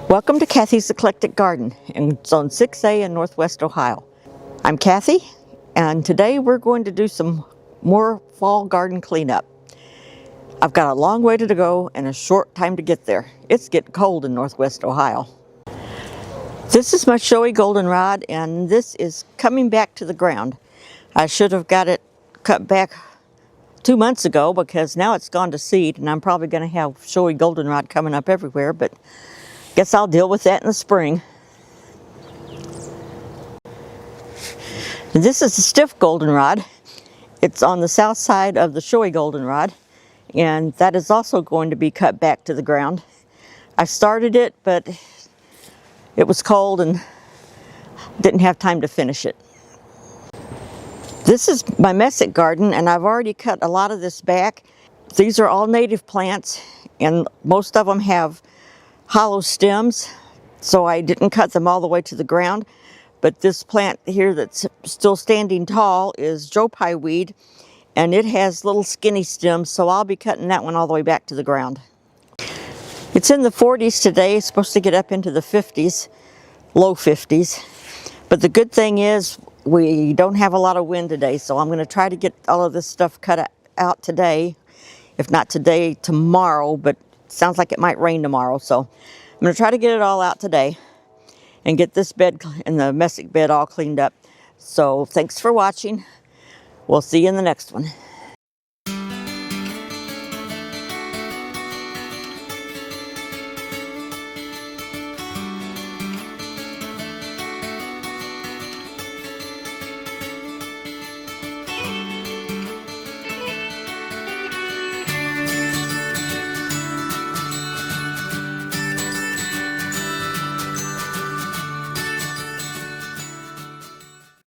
Welcome to Cathy's Eclectic Garden in Zone 6A in Northwest Ohio. I'm Cathy, and today we're going to do some more fall garden cleanup. I've got a long way to go and a short time to get there. It's getting cold in Northwest Ohio. This is my showy goldenrod, and this is coming back to the ground. I should have got it cut back 2 months ago because now it's gone to seed, and I'm probably going to have showy goldenrod coming up everywhere, but guess I'll deal with that in the spring. This is a stiff goldenrod. It's on the south side of the showy goldenrod, and that is also going to be cut back to the ground. I started it, but it was cold and didn't have time to finish it. This is my messick garden, and I've already cut a lot of this back. These are all native plants, and most of them have hollow stems, so I didn't cut them all the way to the ground. But this plant here that's still standing tall is Joe Pye weed, and it has little skinny stems, so I'll be cutting that one all the way back to the ground. It's in the 40s today. It's supposed to get up into the 50s, low 50s. But the good thing is we don't have a lot of wind today, so I'm going to try to get all of this stuff cut out today. If not today, tomorrow, but sounds like it might rain tomorrow, so I'm going to try to get it all out today and get this bed and the messick bed all cleaned up. So thanks for watching. We'll see you in the next one.